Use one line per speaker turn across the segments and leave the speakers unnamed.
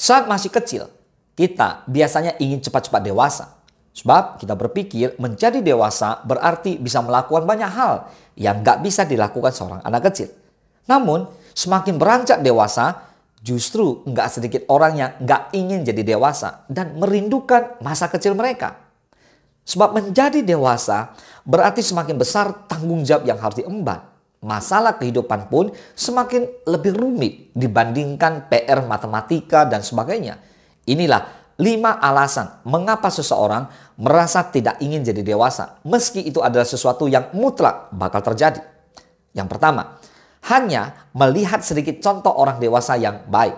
Saat masih kecil, kita biasanya ingin cepat-cepat dewasa. Sebab kita berpikir menjadi dewasa berarti bisa melakukan banyak hal yang gak bisa dilakukan seorang anak kecil. Namun, semakin beranjak dewasa, justru gak sedikit orang yang gak ingin jadi dewasa dan merindukan masa kecil mereka. Sebab menjadi dewasa berarti semakin besar tanggung jawab yang harus diemban. Masalah kehidupan pun semakin lebih rumit dibandingkan PR matematika dan sebagainya. Inilah 5 alasan mengapa seseorang merasa tidak ingin jadi dewasa, meski itu adalah sesuatu yang mutlak bakal terjadi. Yang pertama, hanya melihat sedikit contoh orang dewasa yang baik.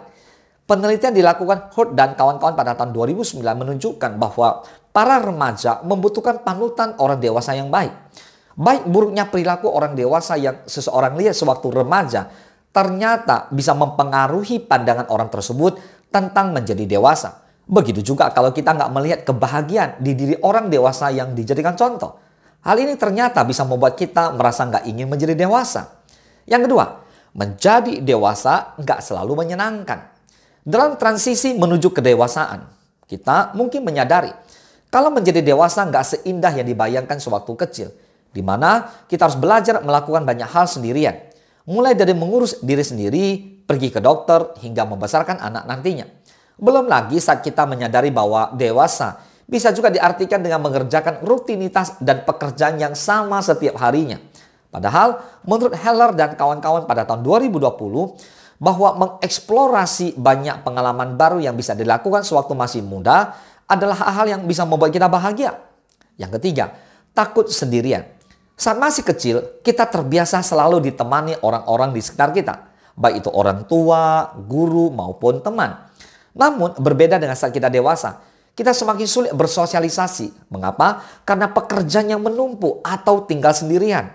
Penelitian dilakukan Hurt dan kawan-kawan pada tahun 2009 menunjukkan bahwa para remaja membutuhkan panutan orang dewasa yang baik. Baik buruknya perilaku orang dewasa yang seseorang lihat sewaktu remaja ternyata bisa mempengaruhi pandangan orang tersebut tentang menjadi dewasa. Begitu juga kalau kita nggak melihat kebahagiaan di diri orang dewasa yang dijadikan contoh. Hal ini ternyata bisa membuat kita merasa nggak ingin menjadi dewasa. Yang kedua, menjadi dewasa nggak selalu menyenangkan. Dalam transisi menuju kedewasaan, kita mungkin menyadari kalau menjadi dewasa nggak seindah yang dibayangkan sewaktu kecil, di mana kita harus belajar melakukan banyak hal sendirian. Mulai dari mengurus diri sendiri, pergi ke dokter, hingga membesarkan anak nantinya. Belum lagi saat kita menyadari bahwa dewasa bisa juga diartikan dengan mengerjakan rutinitas dan pekerjaan yang sama setiap harinya. Padahal menurut Heller dan kawan-kawan pada tahun 2020, bahwa mengeksplorasi banyak pengalaman baru yang bisa dilakukan sewaktu masih muda adalah hal-hal yang bisa membuat kita bahagia. Yang ketiga, takut sendirian. Saat masih kecil, kita terbiasa selalu ditemani orang-orang di sekitar kita. Baik itu orang tua, guru, maupun teman. Namun berbeda dengan saat kita dewasa, kita semakin sulit bersosialisasi. Mengapa? Karena pekerjaan yang menumpuk atau tinggal sendirian.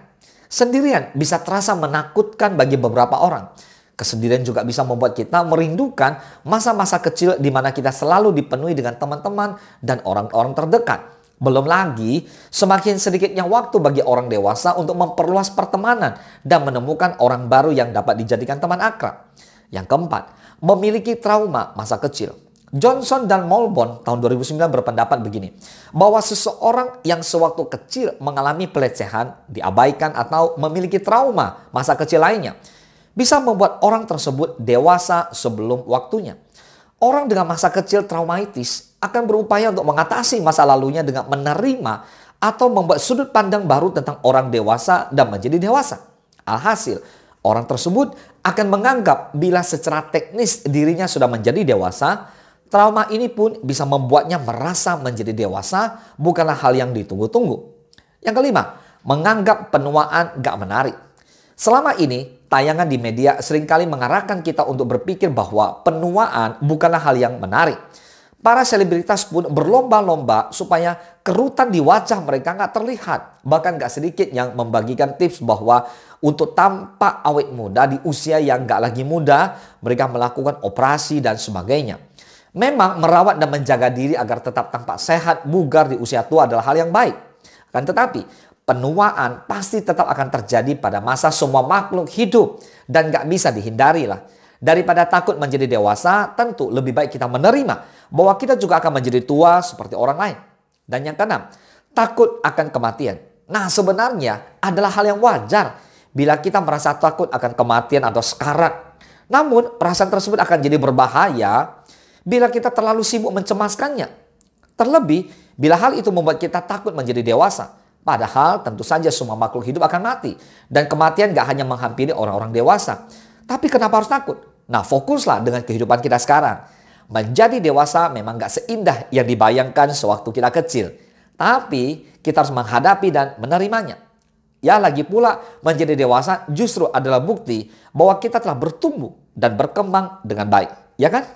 Sendirian bisa terasa menakutkan bagi beberapa orang. Kesendirian juga bisa membuat kita merindukan masa-masa kecil di mana kita selalu dipenuhi dengan teman-teman dan orang-orang terdekat. Belum lagi, semakin sedikitnya waktu bagi orang dewasa untuk memperluas pertemanan dan menemukan orang baru yang dapat dijadikan teman akrab. Yang keempat, memiliki trauma masa kecil. Johnson dan Molbon tahun 2009 berpendapat begini, bahwa seseorang yang sewaktu kecil mengalami pelecehan, diabaikan atau memiliki trauma masa kecil lainnya, bisa membuat orang tersebut dewasa sebelum waktunya. Orang dengan masa kecil traumatis akan berupaya untuk mengatasi masa lalunya dengan menerima atau membuat sudut pandang baru tentang orang dewasa dan menjadi dewasa. Alhasil, orang tersebut akan menganggap bila secara teknis dirinya sudah menjadi dewasa, trauma ini pun bisa membuatnya merasa menjadi dewasa bukanlah hal yang ditunggu-tunggu. Yang kelima, menganggap penuaan gak menarik. Selama ini, tayangan di media seringkali mengarahkan kita untuk berpikir bahwa penuaan bukanlah hal yang menarik. Para selebritas pun berlomba-lomba supaya kerutan di wajah mereka nggak terlihat. Bahkan nggak sedikit yang membagikan tips bahwa untuk tampak awet muda di usia yang nggak lagi muda, mereka melakukan operasi dan sebagainya. Memang merawat dan menjaga diri agar tetap tampak sehat, bugar di usia tua adalah hal yang baik. Akan tetapi, penuaan pasti tetap akan terjadi pada masa semua makhluk hidup dan nggak bisa dihindari lah. Daripada takut menjadi dewasa, tentu lebih baik kita menerima bahwa kita juga akan menjadi tua seperti orang lain. Dan yang keenam, takut akan kematian. Nah, sebenarnya adalah hal yang wajar bila kita merasa takut akan kematian atau sekarat. Namun, perasaan tersebut akan jadi berbahaya bila kita terlalu sibuk mencemaskannya. Terlebih, bila hal itu membuat kita takut menjadi dewasa. Padahal tentu saja semua makhluk hidup akan mati. Dan kematian gak hanya menghampiri orang-orang dewasa. Tapi kenapa harus takut? Nah, fokuslah dengan kehidupan kita sekarang. Menjadi dewasa memang gak seindah yang dibayangkan sewaktu kita kecil. Tapi kita harus menghadapi dan menerimanya. Ya, lagi pula menjadi dewasa justru adalah bukti bahwa kita telah bertumbuh dan berkembang dengan baik. Ya kan?